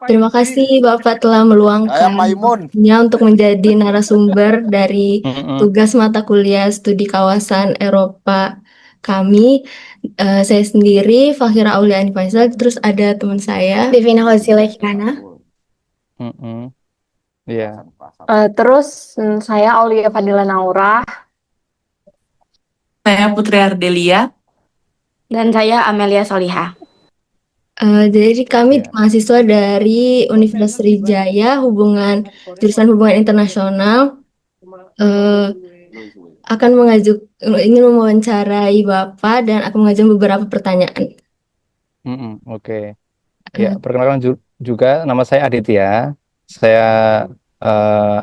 Terima kasih Bapak telah meluangkan waktunya untuk menjadi narasumber dari Mm-mm. tugas mata kuliah studi kawasan Eropa kami. Saya sendiri, Fahira Auliani Faisal, terus ada teman saya, Devina Hosila Kirana. Mm-mm. Iya. Terus saya Aulia Fadila Naura. Saya Putri Ardelia. Dan saya Amelia Solihah. Jadi kami Iya. mahasiswa dari Universitas Sriwijaya, jurusan hubungan internasional, eh, akan ingin mewawancarai Bapak dan akan mengajukan beberapa pertanyaan. Mm-mm. Oke. Ya, perkenalkan juga nama saya Aditya. Saya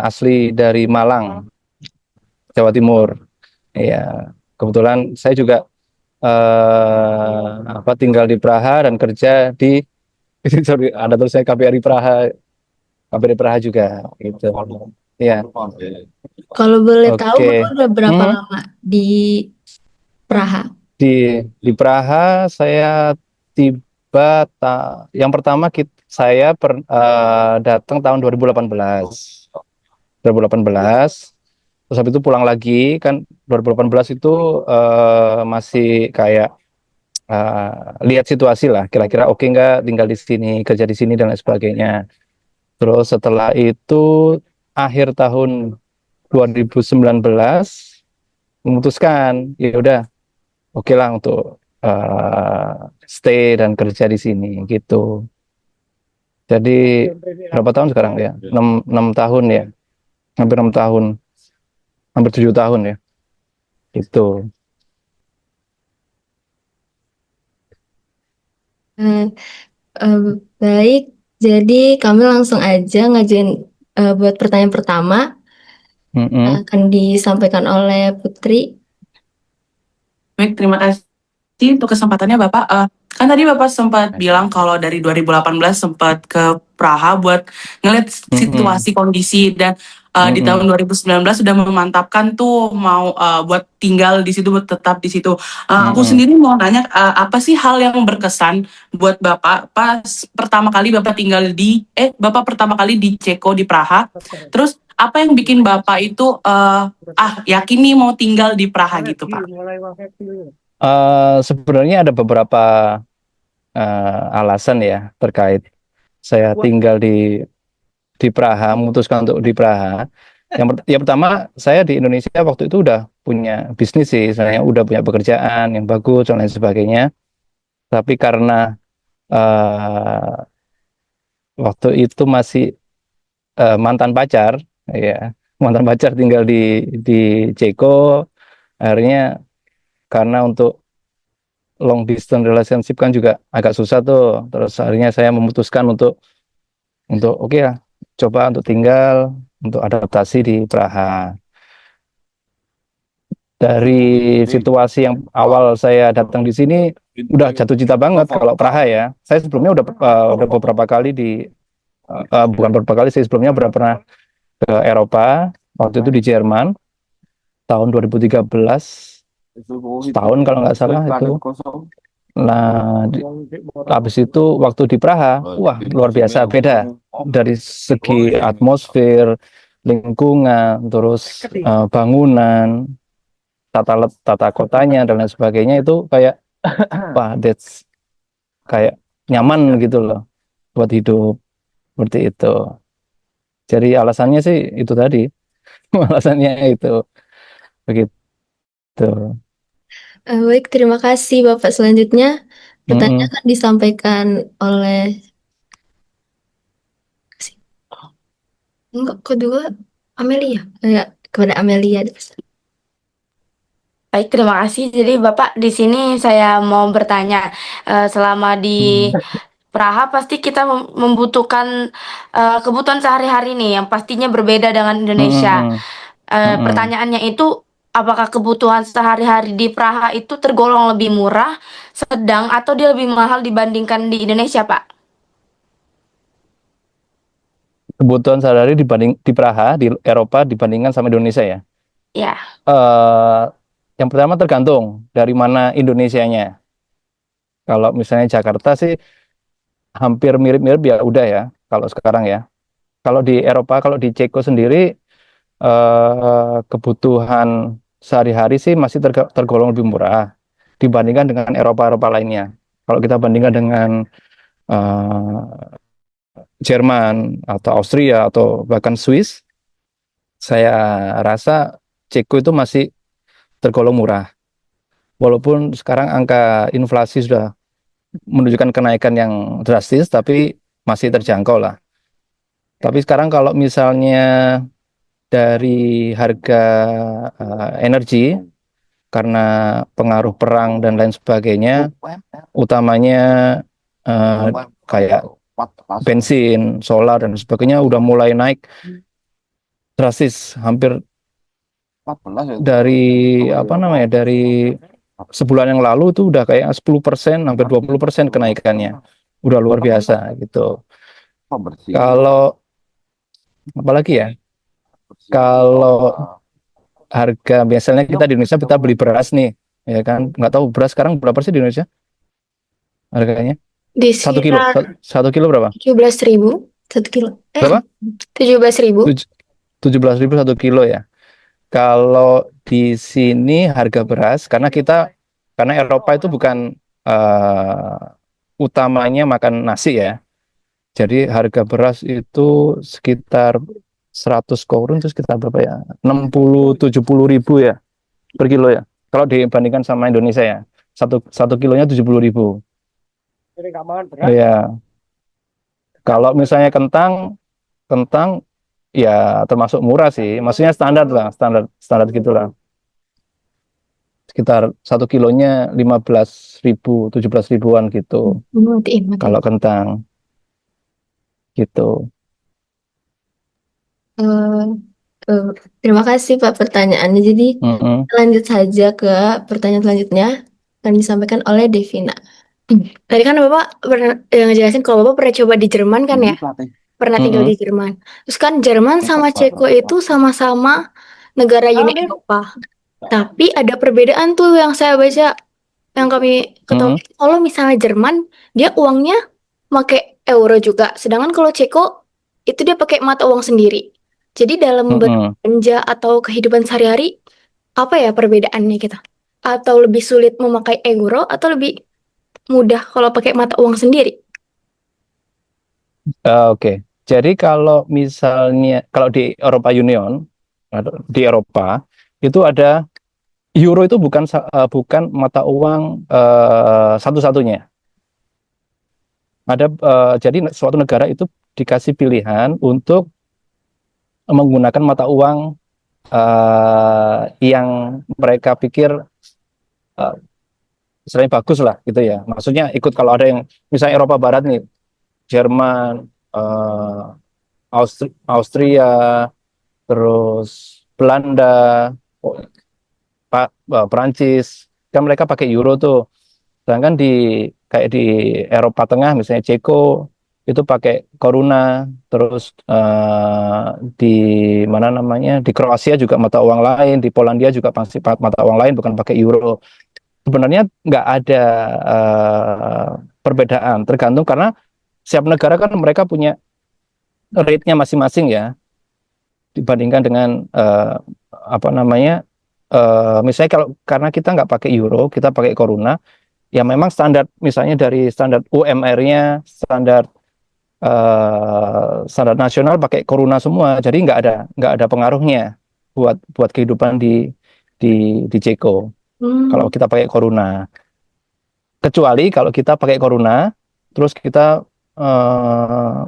asli dari Malang, Jawa Timur. Ya, kebetulan saya juga tinggal di Praha dan kerja di sorry, ada tulisannya KBRI Praha, KBRI Praha juga gitu. Ya. Kalau boleh tahu, Oke. Bapak udah berapa Hmm, lama di Praha? di Praha saya tiba yang pertama saya datang tahun 2018. 2018. Terus habis itu pulang lagi kan 2018 itu masih kayak lihat situasi lah kira-kira oke nggak tinggal di sini, kerja di sini dan lain sebagainya. Terus setelah itu akhir tahun 2019 memutuskan ya udah oke lah untuk stay dan kerja di sini gitu. Jadi berapa tahun sekarang ya? 6 tahun ya, hampir 6 tahun, hampir 7 tahun ya. Itu. Eh, eh, Baik, jadi kami langsung aja ngajuin buat pertanyaan pertama yang Mm-mm. akan disampaikan oleh Putri. Baik, terima kasih untuk kesempatannya Bapak. Kan tadi Bapak sempat bilang kalau dari 2018 sempat ke Praha buat ngeliat Mm-mm. situasi kondisi dan di tahun Mm-mm. 2019 sudah memantapkan tuh mau buat tinggal di situ, buat tetap di situ. Aku Mm-mm. sendiri mau nanya apa sih hal yang berkesan buat Bapak pas pertama kali Bapak tinggal Bapak pertama kali di Ceko di Praha. Terus apa yang bikin Bapak itu yakin nih mau tinggal di Praha gitu, Pak? Sebenarnya ada beberapa alasan ya terkait saya tinggal di Praha, memutuskan untuk di Praha. Yang pertama, saya di Indonesia waktu itu udah punya bisnis sih, saya udah punya pekerjaan yang bagus dan lain sebagainya. Tapi karena eh, waktu itu masih mantan pacar, ya mantan pacar tinggal di Ceko, akhirnya karena untuk long distance relationship kan juga agak susah tuh. Terus akhirnya saya memutuskan untuk oke ya, coba untuk tinggal, untuk adaptasi di Praha. Dari situasi yang awal saya datang di sini udah jatuh cinta banget kalau Praha ya. Saya sebelumnya udah beberapa kali bukan beberapa kali sih sebelumnya pernah ke Eropa. Waktu itu di Jerman tahun 2013, setahun kalau nggak salah itu. Nah, habis itu waktu di Praha, wah luar biasa beda dari segi atmosfer, lingkungan, terus bangunan, tata kotanya dan lain sebagainya itu kayak wah that's kayak nyaman gitu loh buat hidup seperti itu. Jadi alasannya sih itu tadi, alasannya itu begitu. Baik, terima kasih Bapak. Selanjutnya, pertanyaan Mm-mm. akan disampaikan oleh enggak kedua Amelia. Ya, kepada Amelia. Baik, terima kasih. Jadi Bapak di sini saya mau bertanya, selama di Mm. Praha pasti kita membutuhkan kebutuhan sehari-hari nih yang pastinya berbeda dengan Indonesia. Mm-mm. Mm-mm. Pertanyaannya itu, apakah kebutuhan sehari-hari di Praha itu tergolong lebih murah, sedang, atau dia lebih mahal dibandingkan di Indonesia, Pak? Kebutuhan sehari-hari di Praha, di Eropa dibandingkan sama Indonesia ya. Ya, eh yang pertama tergantung dari mana Indonesianya. Kalau misalnya Jakarta sih hampir mirip-mirip ya udah ya kalau sekarang ya. Kalau di Eropa, kalau di Ceko sendiri kebutuhan sehari-hari sih masih tergolong lebih murah dibandingkan dengan Eropa-Eropa lainnya. Kalau kita bandingkan dengan eh, Jerman atau Austria atau bahkan Swiss, saya rasa Ceko itu masih tergolong murah. Walaupun sekarang angka inflasi sudah menunjukkan kenaikan yang drastis, tapi masih terjangkau lah. Tapi sekarang kalau misalnya dari harga energi karena pengaruh perang dan lain sebagainya, utamanya eh, kayak bensin, solar dan sebagainya udah mulai naik drastis, hampir dari apa namanya dari sebulan yang lalu tuh udah kayak 10%, hampir 20% kenaikannya, udah luar biasa gitu. Kalau apalagi ya, kalau harga biasanya kita di Indonesia kita beli beras nih, ya kan? Nggak tahu beras sekarang berapa sih di Indonesia harganya? Di Satu kilo, sekitar satu kilo berapa? 17.000 1 kilo. Berapa? 17.000. 17.000 1 kilo ya. Kalau di sini harga beras, karena Eropa itu bukan utamanya makan nasi ya. Jadi harga beras itu sekitar 100 korun itu sekitar berapa ya? 60-70 ribu ya per kilo ya. Kalau dibandingkan sama Indonesia ya, satu kilonya 70 ribu. Ya, kalau misalnya kentang ya termasuk murah sih. Maksudnya standar lah, standar standar gitulah. Sekitar 1 kilonya 15 ribu, 17 ribuan gitu. Matiin. Kalau kentang gitu. Eh, Terima kasih Pak pertanyaannya. Jadi Mm-mm. lanjut saja ke pertanyaan selanjutnya yang disampaikan oleh Devina. Tadi kan Bapak pernah ngejelasin kalau Bapak pernah coba di Jerman kan ya? Pernah tinggal di Mm-mm. Jerman. Terus kan Jerman sama Ceko itu sama-sama negara Uni Eropa. Tapi ada perbedaan tuh yang saya baca, yang kami ketahui. Mm-mm. Kalau misalnya Jerman, dia uangnya pakai euro juga. Sedangkan kalau Ceko, itu dia pakai mata uang sendiri. Jadi dalam Mm-mm. belanja atau kehidupan sehari-hari, apa ya perbedaannya kita? Atau lebih sulit memakai euro atau lebih mudah kalau pakai mata uang sendiri? Oke. Jadi kalau misalnya kalau di Eropa Union atau di Eropa itu ada euro itu bukan mata uang satu-satunya. Jadi suatu negara itu dikasih pilihan untuk menggunakan mata uang yang mereka pikir uh, istilahnya bagus lah gitu ya. Maksudnya ikut kalau ada yang misalnya Eropa Barat nih, Jerman, Austria, terus Belanda, oh, Perancis, kan mereka pakai euro tuh. Sedangkan kayak di Eropa Tengah misalnya Ceko itu pakai koruna, terus di mana namanya di Kroasia juga mata uang lain, di Polandia juga pasti mata uang lain bukan pakai euro. Sebenarnya nggak ada perbedaan, tergantung karena setiap negara kan mereka punya rate-nya masing-masing ya dibandingkan dengan apa namanya misalnya kalau karena kita nggak pakai euro, kita pakai koruna, ya memang standar misalnya dari standar UMR-nya, standar nasional pakai koruna semua, jadi nggak ada pengaruhnya buat buat kehidupan di Ceko kalau kita pakai koruna. Kecuali kalau kita pakai koruna, terus kita eh,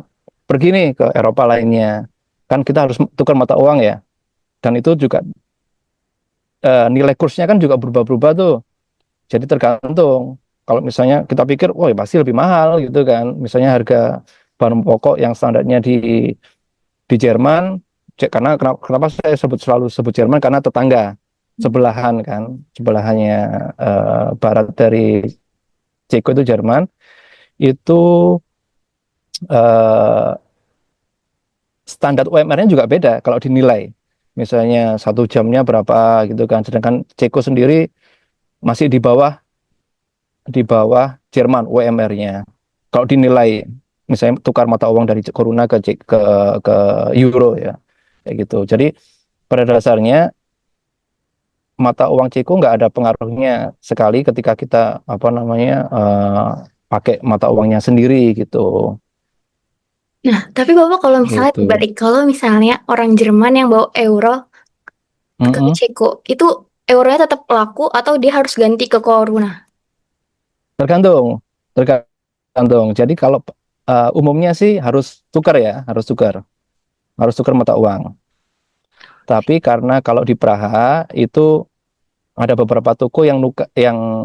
pergi nih ke Eropa lainnya, kan kita harus tukar mata uang ya, dan itu juga nilai kursnya kan juga berubah-berubah tuh. Jadi tergantung. Kalau misalnya kita pikir, wah pasti lebih mahal gitu kan. Misalnya harga bahan pokok yang standarnya di Jerman, karena kenapa saya selalu sebut Jerman karena tetangga sebelahan kan, sebelahannya barat dari Ceko itu Jerman, itu eh, standar UMR-nya juga beda kalau dinilai. Misalnya 1 jamnya berapa gitu kan. Sedangkan Ceko sendiri masih di bawah Jerman UMR-nya. kalau dinilai misalnya tukar mata uang dari koruna ke euro ya, kayak gitu. Jadi pada dasarnya mata uang Ceko nggak ada pengaruhnya sekali ketika kita apa namanya pakai mata uangnya sendiri gitu. Nah, tapi Bapak kalau misalnya Gitu. balik, kalau misalnya orang Jerman yang bawa euro ke Mm-mm. Ceko, itu euronya tetap laku atau dia harus ganti ke koruna? Tergantung, tergantung. Jadi kalau umumnya sih harus tukar ya, harus tukar mata uang. Tapi karena kalau di Praha itu ada beberapa toko yang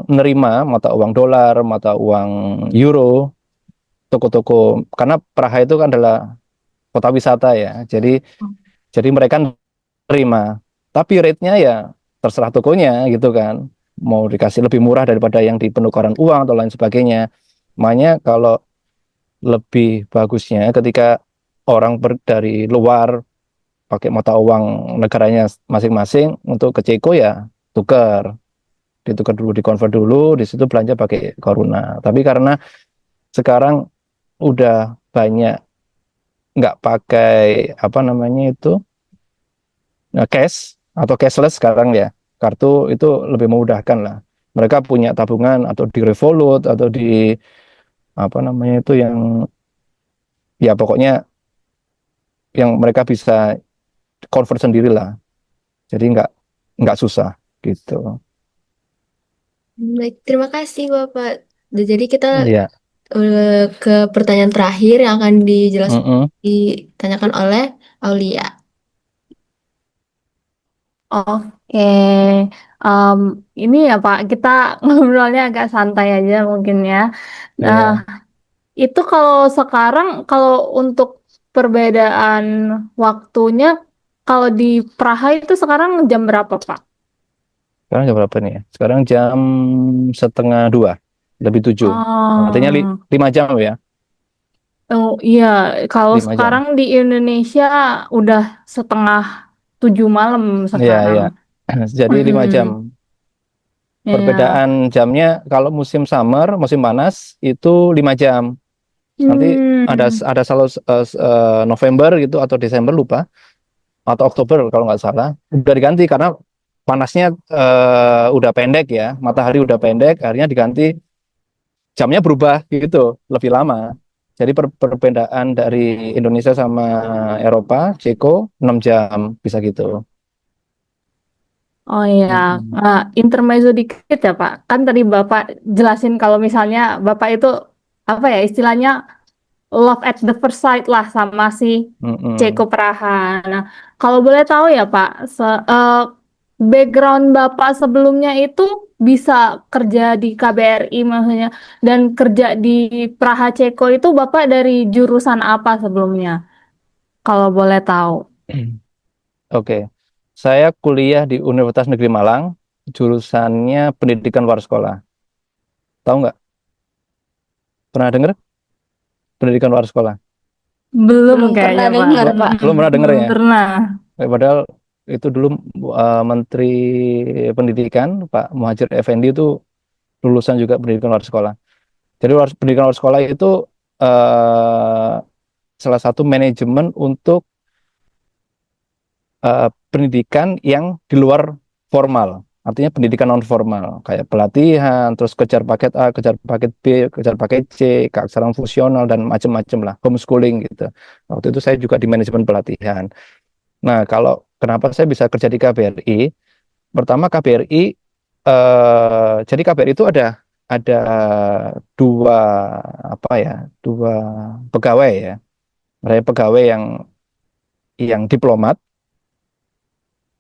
nerima mata uang dolar, mata uang euro, toko-toko. Karena Praha itu kan adalah kota wisata ya. Jadi mereka nerima. Tapi rate-nya ya terserah tokonya gitu kan. Mau dikasih lebih murah daripada yang di penukaran uang atau lain sebagainya. Makanya kalau lebih bagusnya ketika orang dari luar pakai mata uang negaranya masing-masing untuk ke Ceko ya tukar, ditukar dulu, dikonvert dulu, di situ belanja pakai Corona. Tapi karena sekarang udah banyak nggak pakai apa namanya itu cash atau cashless sekarang ya, kartu itu lebih memudahkan lah. Mereka punya tabungan atau di Revolut atau di apa namanya itu yang ya pokoknya yang mereka bisa convert sendiri lah. Jadi nggak susah gitu. Baik, terima kasih Bapak. Jadi kita Iya. ke pertanyaan terakhir yang akan Mm-mm. ditanyakan oleh Aulia. Oke, Em, ini ya Pak, kita ngobrolnya agak santai aja mungkin ya. Nah, Iya. itu kalau sekarang, kalau untuk perbedaan waktunya, kalau di Praha itu sekarang jam berapa Pak? Sekarang jam berapa nih ya? Sekarang jam setengah dua, lebih tujuh. Artinya Oh, 5 jam ya, oh iya, kalau 5 jam. sekarang di Indonesia udah setengah 7 malam Iya, sekarang. iya. Jadi 5 jam. Hmm, ya. Perbedaan jamnya kalau musim summer, musim panas itu 5 jam. Nanti Hmm. ada selalu November gitu atau Desember lupa atau Oktober kalau nggak salah udah diganti karena panasnya udah pendek ya, matahari udah pendek, akhirnya diganti jamnya berubah gitu, lebih lama. Jadi perbedaan dari Indonesia sama Eropa, Ceko 6 jam bisa gitu. Oh iya, Mm-mm. intermezzo dikit ya Pak. Kan tadi Bapak jelasin kalau misalnya Bapak itu apa ya istilahnya love at the first sight lah sama si Ceko Mm-mm. Praha. Nah, kalau boleh tahu ya Pak, background Bapak sebelumnya itu bisa kerja di KBRI maksudnya dan kerja di Praha Ceko itu Bapak dari jurusan apa sebelumnya? Kalau boleh tahu. Oke, saya kuliah di Universitas Negeri Malang, jurusannya pendidikan luar sekolah. Tahu nggak? Pernah dengar pendidikan luar sekolah? Belum Belum pernah kayaknya Pak. dengar, Belum, Pak. belum pernah dengar Belum ya? pernah. Padahal itu dulu Menteri Pendidikan Pak Muhadjir Effendi itu lulusan juga pendidikan luar sekolah. Jadi pendidikan luar sekolah itu eh, salah satu manajemen untuk pendidikan yang di luar formal. Artinya pendidikan non formal, kayak pelatihan, terus kejar paket A, kejar paket B, kejar paket C, keaksaraan fungsional dan macam-macam lah, homeschooling gitu. Waktu itu saya juga di manajemen pelatihan. Nah, kalau kenapa saya bisa kerja di KBRI? Pertama KBRI, jadi KBRI itu ada dua apa ya, dua pegawai ya. Mereka pegawai yang diplomat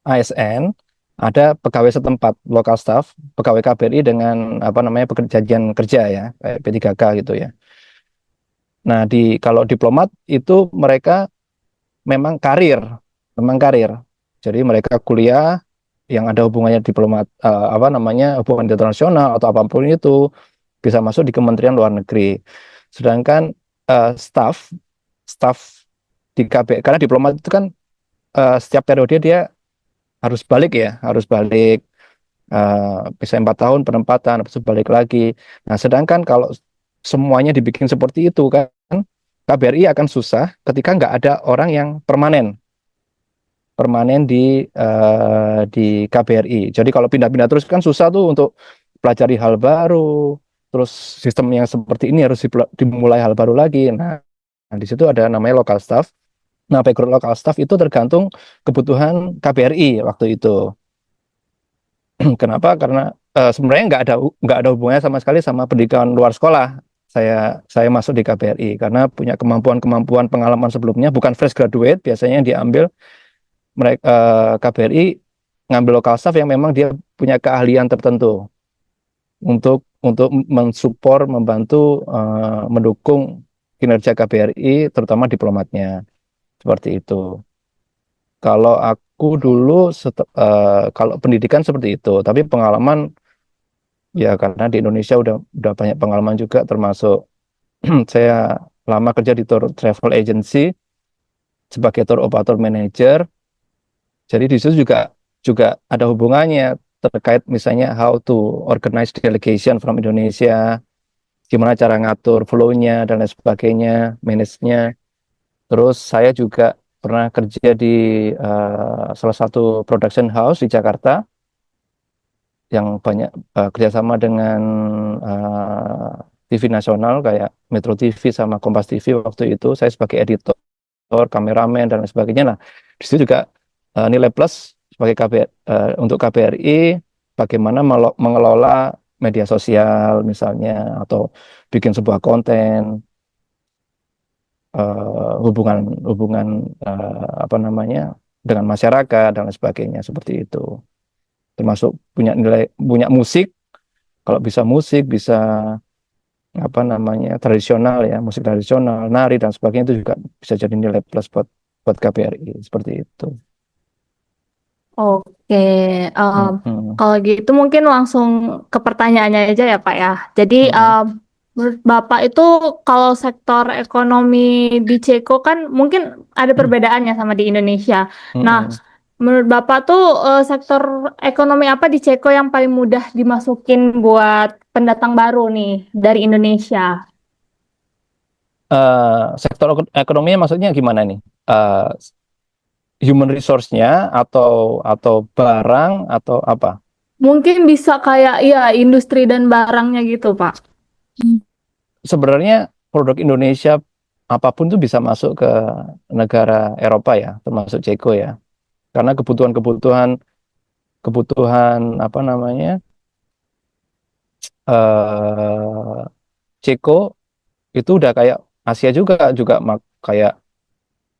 ASN, ada pegawai setempat lokal staff, pegawai KBRI dengan apa namanya perjanjian kerja ya, kayak P3K gitu ya. Nah, kalau diplomat itu mereka memang karir, memang karir. Jadi mereka kuliah yang ada hubungannya diplomat apa namanya hubungan internasional atau apapun itu bisa masuk di Kementerian Luar Negeri. Sedangkan staff staff di KB karena diplomat itu kan setiap periode dia harus balik ya, harus balik bisa 4 tahun penempatan, habis itu balik lagi. Nah, sedangkan kalau semuanya dibikin seperti itu kan, KBRI akan susah ketika nggak ada orang yang permanen di KBRI. Jadi kalau pindah-pindah terus kan susah tuh untuk pelajari hal baru. Terus sistem yang seperti ini harus dimulai hal baru lagi. Nah, di situ ada namanya local staff. Nah, background local staff itu tergantung kebutuhan KBRI waktu itu. Kenapa? Karena sebenarnya nggak ada hubungannya sama sekali sama pendidikan luar sekolah. Saya masuk di KBRI karena punya kemampuan pengalaman sebelumnya, bukan fresh graduate. Biasanya yang diambil mereka KBRI ngambil local staff yang memang dia punya keahlian tertentu untuk mensupport, membantu, mendukung kinerja KBRI, terutama diplomatnya, seperti itu. Kalau aku dulu kalau pendidikan seperti itu, tapi pengalaman ya karena di Indonesia udah banyak pengalaman juga, termasuk saya lama kerja di tour travel agency sebagai tour operator manager. Jadi di situ juga ada hubungannya terkait misalnya how to organize delegation from Indonesia, gimana cara ngatur flow-nya dan lain sebagainya, manage-nya. Terus saya juga pernah kerja di salah satu production house di Jakarta yang banyak kerjasama dengan TV nasional kayak Metro TV sama Kompas TV. Waktu itu saya sebagai editor, kameramen dan lain sebagainya. Nah, di situ juga nilai plus sebagai untuk KBRI bagaimana mengelola media sosial misalnya, atau bikin sebuah konten, hubungan apa namanya dengan masyarakat dan lain sebagainya, seperti itu. Termasuk punya musik, kalau bisa musik, bisa apa namanya tradisional ya, musik tradisional, nari dan sebagainya, itu juga bisa jadi nilai plus buat KBRI, seperti itu. Oke, Mhm. kalau gitu mungkin langsung ke pertanyaannya aja ya Pak ya. Jadi Mhm. menurut Bapak itu kalau sektor ekonomi di Ceko kan mungkin ada perbedaannya sama di Indonesia. Nah, Mhm. menurut Bapak tuh sektor ekonomi apa di Ceko yang paling mudah dimasukin buat pendatang baru nih dari Indonesia? Sektor ekonominya maksudnya gimana nih? Human resource-nya atau barang atau apa? Mungkin bisa kayak ya industri dan barangnya gitu Pak. Sebenarnya produk Indonesia apapun tuh bisa masuk ke negara Eropa ya, termasuk Ceko ya. Karena kebutuhan apa namanya, eh Ceko itu udah kayak Asia juga kayak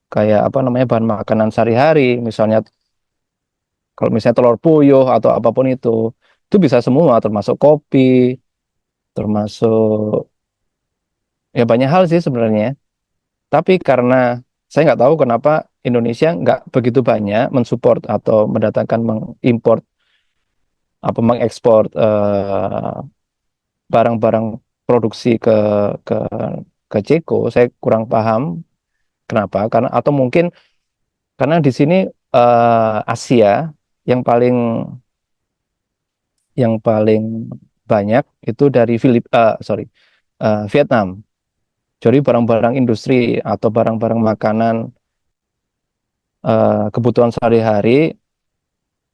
kayak apa namanya, bahan makanan sehari-hari. Misalnya kalau misalnya telur puyuh atau apapun itu bisa semua, termasuk kopi, termasuk ya banyak hal sih sebenarnya. Tapi karena saya nggak tahu kenapa Indonesia nggak begitu banyak mensupport atau mendatangkan, mengimport apa, mengekspor barang-barang produksi ke ke Ceko. Saya kurang paham kenapa. Karena atau mungkin karena di sini Asia yang paling banyak itu dari Vietnam. Jadi barang-barang industri atau barang-barang makanan, kebutuhan sehari-hari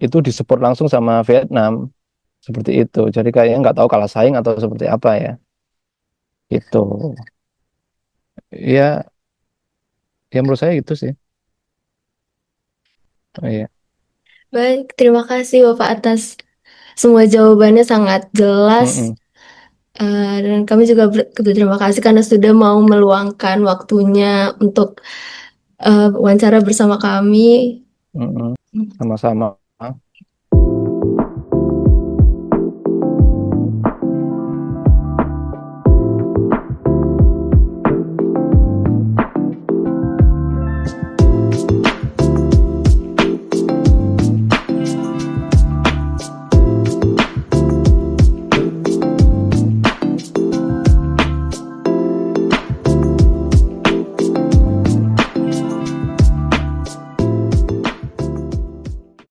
itu disupport langsung sama Vietnam, seperti itu. Jadi kayaknya nggak tahu kalah saing atau seperti apa ya. Itu ya, ya menurut saya itu sih. Oh, iya. Baik, terima kasih Bapak atas semua jawabannya sangat jelas. Mm-mm. Dan kami juga berterima kasih karena sudah mau meluangkan waktunya untuk wawancara bersama kami. Mm-mm. Sama-sama.